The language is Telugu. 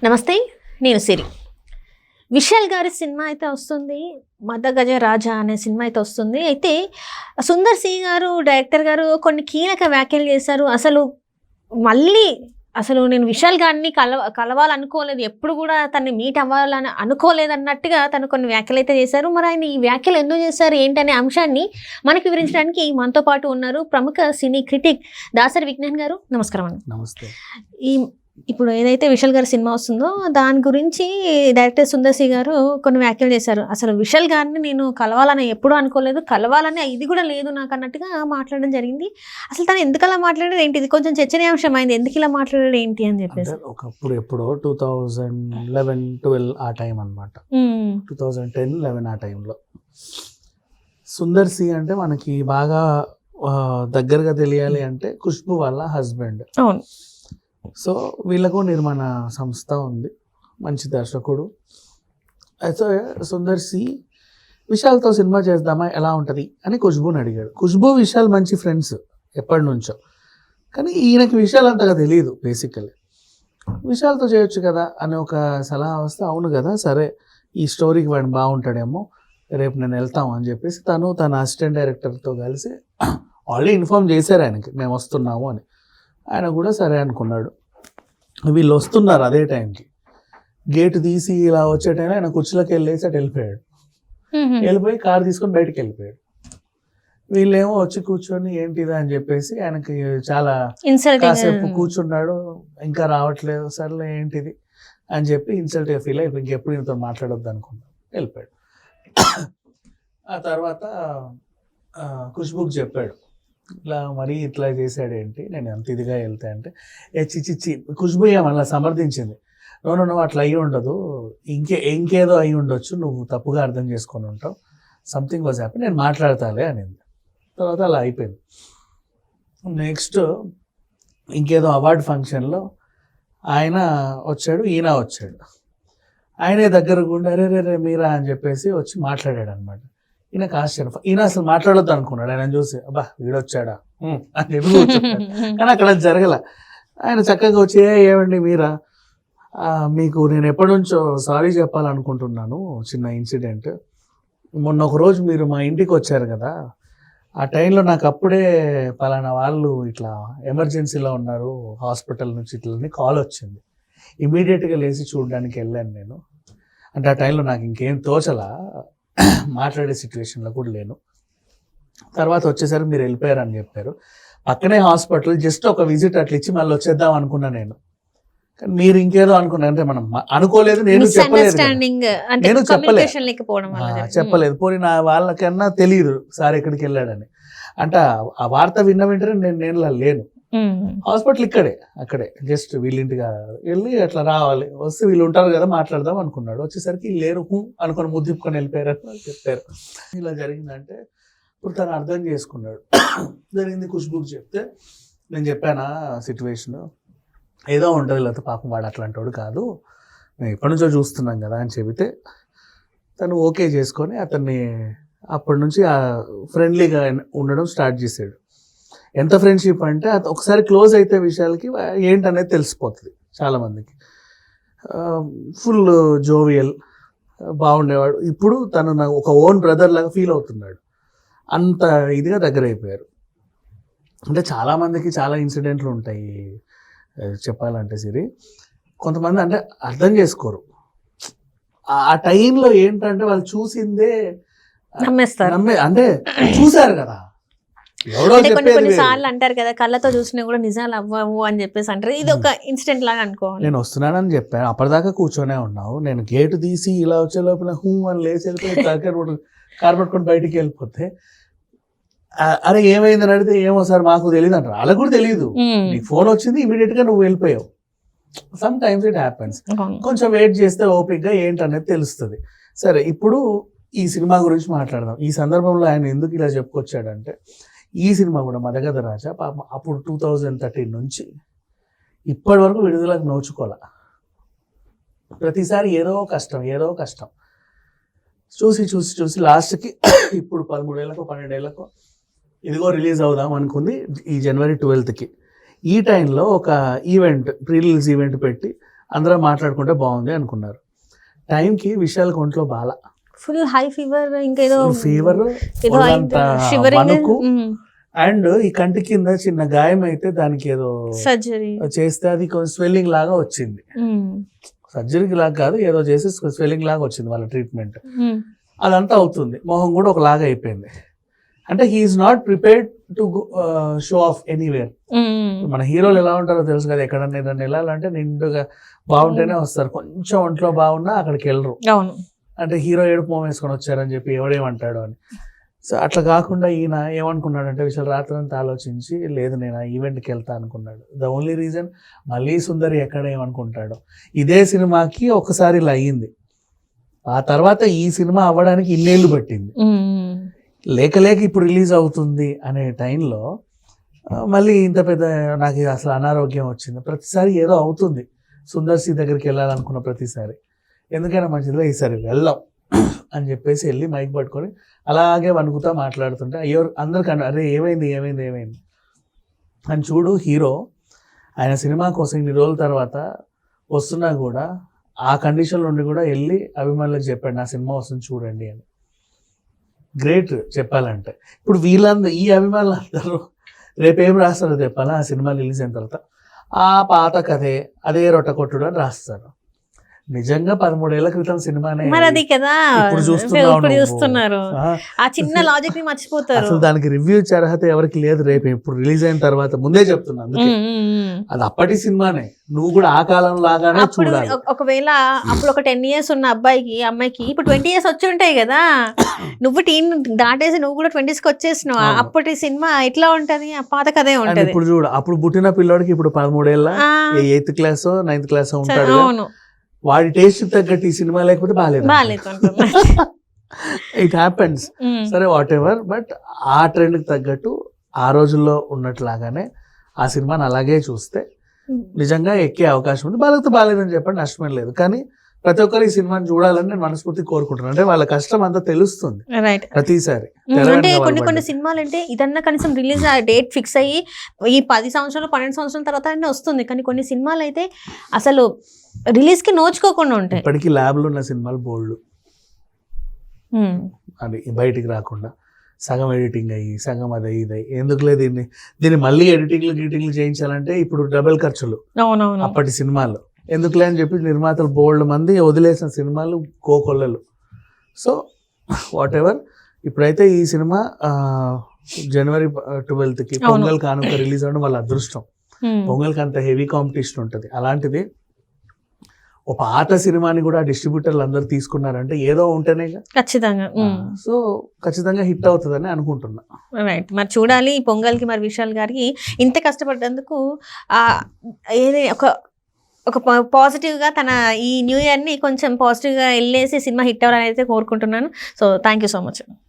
నమస్తే, నేను సిరి. విశాల్ గారి సినిమా అయితే వస్తుంది, మదగజ రాజా అనే సినిమా అయితే వస్తుంది. అయితే సుందర్ సి గారు, డైరెక్టర్ గారు కొన్ని కీలక వ్యాఖ్యలు చేశారు. అసలు నేను విశాల్ గారిని కలవాలనుకోలేదు, ఎప్పుడు కూడా తనని మీట్ అవ్వాలని అనుకోలేదు అన్నట్టుగా తను కొన్ని వ్యాఖ్యలు అయితే చేశారు. మరి ఆయన ఈ వ్యాఖ్యలు ఎందుకు చేశారు ఏంటనే అంశాన్ని మనకు వివరించడానికి మనతో పాటు ఉన్నారు ప్రముఖ సినీ క్రిటిక్ దాసరి విజ్ఞాన్ గారు. నమస్కారం అండి. నమస్తే. ఇప్పుడు ఏదైతే విశాల్ గారి సినిమా వస్తుందో దాని గురించి డైరెక్టర్ సుందర్ సి గారు కొన్ని వ్యాఖ్యలు చేశారు. అసలు విశాల్ గారిని నేను కలవాలని ఎప్పుడూ అనుకోలేదు, కలవాలని ఇది కూడా లేదు నాకు అన్నట్టుగా మాట్లాడడం జరిగింది. అసలు తను ఎందుకు అలా మాట్లాడారు ఏంటి, ఇది కొంచెం చర్చనీయాంశం అయింది, ఎందుకు ఇలా మాట్లాడాడు ఏంటి అని చెప్పేసి. ఒకప్పుడు ఎప్పుడో 2011-12 ఆ టైం అనమాట. 2010-11 ఆ టైంలో సుందర్ సి అంటే మనకి బాగా దగ్గరగా తెలియాలి అంటే ఖుష్బు వాళ్ళ హస్బెండ్. అవును. సో వీళ్ళకు నిర్మాణ సంస్థ ఉంది, మంచి దర్శకుడు. అయితే సుందర్ సి విశాల్తో సినిమా చేద్దామా ఎలా ఉంటుంది అని ఖుష్బుని అడిగాడు. ఖుష్బు విశాల్ మంచి ఫ్రెండ్స్ ఎప్పటి నుంచో, కానీ ఈయనకి విశాల్ అంతగా తెలియదు. బేసికలీ విశాల్తో చేయొచ్చు కదా అని ఒక సలహా వస్తే, అవును కదా సరే ఈ స్టోరీకి వాడు బాగుంటాడేమో, రేపు నేను వెళ్తాము అని చెప్పేసి తన అసిస్టెంట్ డైరెక్టర్తో కలిసి ఆల్రెడీ ఇన్ఫార్మ్ చేశారు ఆయనకి మేము వస్తున్నాము అని. ఆయన కూడా సరే అనుకున్నాడు. వీళ్ళు వస్తున్నారు అదే టైంకి, గేట్ తీసి ఇలా వచ్చే టైంలో ఆయన కుర్చీలోకి వెళ్ళేసి అటు వెళ్ళిపోయాడు. వెళ్ళిపోయి కారు తీసుకొని బయటకు వెళ్ళిపోయాడు. వీళ్ళేమో వచ్చి కూర్చొని ఏంటిదా అని చెప్పేసి ఆయనకి చాలా కాసేపు కూర్చున్నాడు, ఇంకా రావట్లేదు, సర్లే ఏంటిది అని చెప్పి ఇన్సల్ట్గా ఫీల్ అయిపోయి ఇంకెప్పుడు ఇంతో మాట్లాడొద్దు అనుకున్నాడు, వెళ్ళిపోయాడు. ఆ తర్వాత ఖుష్బుకి చెప్పాడు, ఇట్లా మరీ ఇట్లా చేశాడేంటి, నేను ఎంత ఇదిగా వెళ్తా అంటే చిచ్చి ఖుష్బు ఏమన్నా సమర్థించింది. నువ్వు అట్లా అయ్యి ఉండదు, ఇంకేదో అయ్యి ఉండొచ్చు, నువ్వు తప్పుగా అర్థం చేసుకొని ఉంటావు, సంథింగ్ వాజ్ హ్యాపీ, నేను మాట్లాడతాలే అనింది. తర్వాత అలా అయిపోయింది. నెక్స్ట్ ఇంకేదో అవార్డు ఫంక్షన్లో ఆయన వచ్చాడు, ఈయన వచ్చాడు. ఆయనే దగ్గర గుండా రే మీరా అని చెప్పేసి వచ్చి మాట్లాడాడు అనమాట. ఈయనకు ఆశ్చర్యం, ఈయన అసలు మాట్లాడొద్దు అనుకున్నాడు. ఆయన చూసి అబ్బా వీడొచ్చాడా అని చెప్పి కూర్చున్నాడు. కానీ అక్కడ జరగల. ఆయన చక్కగా వచ్చి ఏమండి మీరా, మీకు నేను ఎప్పటి నుంచో సారీ చెప్పాలనుకుంటున్నాను, చిన్న ఇన్సిడెంట్. మొన్న ఒక రోజు మీరు మా ఇంటికి వచ్చారు కదా, ఆ టైంలో నాకు అప్పుడే పలానా వాళ్ళు ఇట్లా ఎమర్జెన్సీలో ఉన్నారు హాస్పిటల్ నుంచి ఇట్లని కాల్ వచ్చింది. ఇమీడియట్గా లేచి చూడడానికి వెళ్ళాను నేను. అంటే ఆ టైంలో నాకు ఇంకేం తోచలా, మాట్లాడే సిచ్యువేషన్లో కూడా లేను. తర్వాత వచ్చేసరికి మీరు వెళ్ళిపోయారని చెప్పారు. పక్కనే హాస్పిటల్, జస్ట్ ఒక విజిట్ అట్లా ఇచ్చి మళ్ళీ వచ్చేద్దాం అనుకున్నా నేను. కానీ మీరు ఇంకేదో అనుకున్నారు, అంటే మనం అనుకోలేదు, నేను చెప్పలేదు పోనీ నా వాళ్ళకన్నా తెలియదు సార్ ఎక్కడికి వెళ్ళాడని. అంటే ఆ వార్త విన్న వెంటనే నేను లేను, హాస్పిటల్ అక్కడే జస్ట్ వీళ్ళింటిగా వెళ్ళి అట్లా రావాలి, వస్తే వీళ్ళు ఉంటారు కదా మాట్లాడదాం అనుకున్నాడు. వచ్చేసరికి లేరు అనుకుని ముద్దిప్పుకొని వెళ్ళిపోయారు అని చెప్పారు. ఇలా జరిగిందంటే ఇప్పుడు తను అర్థం చేసుకున్నాడు. జరిగింది ఖుష్బుకి చెప్తే, నేను చెప్పానా సిచ్యువేషన్ ఏదో ఉంటుంది, లేకపోతే పాపం వాడు అట్లాంటి వాడు కాదు, మేము ఎప్పటి నుంచో చూస్తున్నాం కదా అని చెబితే తను ఓకే చేసుకొని అతన్ని అప్పటి నుంచి ఫ్రెండ్లీగా ఉండడం స్టార్ట్ చేశాడు. ఎంత ఫ్రెండ్షిప్ అంటే ఒకసారి క్లోజ్ అయితే విషయాలకి ఏంటనేది తెలిసిపోతుంది చాలామందికి. ఫుల్ జోవియల్, బాగుండేవాడు. ఇప్పుడు తను నాకు ఒక ఓన్ బ్రదర్ లాగా ఫీల్ అవుతున్నాడు, అంత ఇదిగా దగ్గర అయిపోయారు. అంటే చాలామందికి చాలా ఇన్సిడెంట్లు ఉంటాయి చెప్పాలంటే సిరి. కొంతమంది అంటే అర్థం చేసుకోరు, ఆ టైంలో ఏంటంటే వాళ్ళు చూసిందే అంటే చూశారు కదా. కొన్నిసార్లు అంటారు కదా, కళ్ళతో చూసినా కూడా నిజాలు అవ్వవు అని చెప్పేసి అంటారు. ఇది ఒక ఇన్సిడెంట్ లాగా అనుకోవాలి. నేను వస్తున్నానని చెప్పాను, అప్పటిదాకా కూర్చొనే ఉన్నావు, నేను గేటు తీసి ఇలా వచ్చే లోపల అని లేచి వెళ్ళిపోయి కారు పట్టుకొని బయటికి వెళ్ళిపోతే అరే ఏమైందని అడిగితే ఏమో సార్ మాకు తెలియదు అంటారు. వాళ్ళకు కూడా తెలియదు, నీకు ఫోన్ వచ్చింది ఇమీడియట్ గా నువ్వు వెళ్ళిపోయావు. Some times it happens. కొంచెం వెయిట్ చేస్తే ఓపిక్గా ఏంటనేది తెలుస్తుంది. సరే, ఇప్పుడు ఈ సినిమా గురించి మాట్లాడదాం. ఈ సందర్భంలో ఆయన ఎందుకు ఇలా చెప్పుకొచ్చాడంటే, ఈ సినిమా కూడా మదగజ రాజా పాపం అప్పుడు 2013 నుంచి ఇప్పటి వరకు విడుదలకు నోచుకోలే. ప్రతిసారి ఏదో కష్టం చూసి లాస్ట్కి ఇప్పుడు 13 ఏళ్ళకో 12 ఏళ్ళకో ఇదిగో రిలీజ్ అవుదాం అనుకుంది ఈ January 12th. ఈ టైంలో ఒక ఈవెంట్, ప్రీ రిలీజ్ ఈవెంట్ పెట్టి అందరూ మాట్లాడుకుంటే బాగుంది అనుకున్నారు. టైంకి విశాల్ ఒంట్లో బాల, ఫుల్ హై ఫీవర్, ఇంకా ఏదో ఫీవర్, ఏదో వణుకు, అండ్ ఈ కంటి కింద చిన్న గాయం అయితే దానికి ఏదో సర్జరీ చేస్తే అది కొంచెం స్వెల్లింగ్ లాగా వచ్చింది. సర్జరీకి లాగా కాదు, ఏదో చేసి స్వెల్లింగ్ లాగా వచ్చింది వాళ్ళ ట్రీట్మెంట్. అదంతా అవుతుంది, మొహం కూడా ఒకలాగా అయిపోయింది. అంటే he is not prepared to show off anywhere. మన హీరోలు ఎలా ఉంటారో తెలుసు కదా, ఎక్కడన్నా ఏదైనా వెళ్ళాలంటే నిండుగా బాగుంటేనే వస్తారు, కొంచెం ఒంట్లో బాగున్నా అక్కడికి వెళ్ళరు. అంటే హీరో ఏడుపు మొహం వేసుకొని వచ్చారని చెప్పి ఎవడేమంటాడు అని. సో అట్లా కాకుండా ఈయన ఏమనుకున్నాడంటే విశాల్ రాత్రి అంతా ఆలోచించి, లేదు నేను ఆ ఈవెంట్కి వెళ్తా అనుకున్నాడు. ద ఓన్లీ రీజన్ మళ్ళీ సుందరి ఎక్కడ ఏమనుకుంటాడు. ఇదే సినిమాకి ఒకసారి ఇలా అయ్యింది, ఆ తర్వాత ఈ సినిమా అవ్వడానికి ఇన్నేళ్ళు పట్టింది. లేక లేక ఇప్పుడు రిలీజ్ అవుతుంది అనే టైంలో మళ్ళీ ఇంత పెద్ద నాకు అసలు అనారోగ్యం వచ్చింది. ప్రతిసారి ఏదో అవుతుంది సుందర్ సి దగ్గరికి వెళ్ళాలనుకున్న ప్రతిసారి, ఎందుకైనా మంచిదిలో ఈసారి వెళ్దాం అని చెప్పేసి వెళ్ళి మైక్ పట్టుకొని అలాగే వణుకుతా మాట్లాడుతుంటే అయ్యో అందరికీ అరే ఏమైంది ఏమైంది ఏమైంది అని. చూడు హీరో ఆయన సినిమా కోసం ఇన్ని రోజుల తర్వాత వస్తున్నా కూడా ఆ కండిషన్ నుండి కూడా వెళ్ళి అభిమానులకు చెప్పాడు నా సినిమా వస్తుంది చూడండి అని. గ్రేట్ చెప్పాలంటే. ఇప్పుడు వీళ్ళందరూ ఈ అభిమానులు అందరూ రేపేం రాస్తారో చెప్పాలా, ఆ సినిమా రిలీజ్ అయిన తర్వాత ఆ పాత కథే అదే రొట్ట కొట్టుడు అని రాస్తారు. నిజంగా 13 ఏళ్ల క్రితం సినిమానే మరి అది కదా ఇప్పుడు చూస్తున్నారు, ఆ చిన్న లాజిక్ ని మర్చిపోతారు. అసలు దానికి రివ్యూ ఇచ్చే అర్హత ఎవరికి లేదు. రేపు ఇప్పుడు రిలీజ్ అయిన తర్వాత ముందే చెప్తున్నా, అందుకే అది అప్పటి సినిమానే, నువ్వు కూడా ఆ కాలం లాగానే చూడాలి. ఒకవేళ అప్పుడు ఒక 10 years ఉన్న అమ్మాయికి ఇప్పుడు 20 years వచ్చి ఉంటాయి కదా, నువ్వు టీన్ దాటేసి నువ్వు కూడా 20s కి వచ్చేసినావు. అప్పటి సినిమా ఎట్లా ఉంటది, ఆ పాత కథే ఉంటది. ఇప్పుడు చూడు, అప్పుడు పుట్టిన పిల్లోడికి ఇప్పుడు 13 ఏళ్ళ 8th class 9th class ఉంటాడు. వాడి టేస్ట్ తగ్గట్టు ఈ సినిమా లేకపోతే బాగాలేదు. It happens. సరే వాట్ ఎవర్, బట్ ఆ ట్రెండ్కి తగ్గట్టు ఆ రోజుల్లో ఉన్నట్లాగానే ఆ సినిమాని అలాగే చూస్తే నిజంగా ఎక్కే అవకాశం ఉంది. బాగాలేకపోతే బాగాలేదని చెప్పండి, నష్టమే లేదు. కానీ ప్రతి ఒక్కరు ఈ సినిమాని చూడాలని నేను మనస్ఫూర్తి కోరుకుంటున్నాను. అంటే వాళ్ళ కష్టం అంతా తెలుస్తుంది ప్రతిసారి. అంటే కొన్ని సినిమాలు అంటే ఇదన్నా కనీసం రిలీజ్ డేట్ ఫిక్స్ అయ్యి ఈ 10 సంవత్సరాలు 12 సంవత్సరాల తర్వాత వస్తుంది. కానీ కొన్ని సినిమాలు అయితే అసలు రిలీజ్ కి నోచుకోకుండా ఉంటాయి. ఇప్పటికీ ల్యాబ్లో ఉన్న సినిమాలు బోల్డ్, అది బయటికి రాకుండా సగం ఎడిటింగ్ అయ్యి సగం అది ఇది ఎందుకులే, దీన్ని మళ్ళీ ఎడిటింగ్లు చేయించాలంటే ఇప్పుడు డబుల్ ఖర్చులు. అప్పటి సినిమాలు ఎందుకులే అని చెప్పి నిర్మాతలు బోల్డ్ మంది వదిలేసిన సినిమాలు కోకొల్లలు. సో వాట్ ఎవర్, ఇప్పుడైతే ఈ సినిమా January 12th పొంగల్ కానుక రిలీజ్ అవ్వడం వాళ్ళ అదృష్టం. పొంగల్కి అంత హెవీ కాంపిటీషన్ ఉంటుంది. అలాంటిది ఒక పాత సినిమాని కూడా డిస్ట్రిబ్యూటర్లు అందరూ తీసుకున్నారంటే ఏదో ఉంటేనే ఖచ్చితంగా. సో ఖచ్చితంగా హిట్ అవుతుందని అనుకుంటున్నా. రైట్, మరి చూడాలి ఈ పొంగల్కి. మరి విశాల్ గారికి ఇంత కష్టపడ్డందుకు ఏది ఒక పాజిటివ్గా తన ఈ న్యూ ఇయర్ని కొంచెం పాజిటివ్గా వెళ్ళేసి సినిమా హిట్ అవ్వాలని అయితే కోరుకుంటున్నాను. So thank you so much.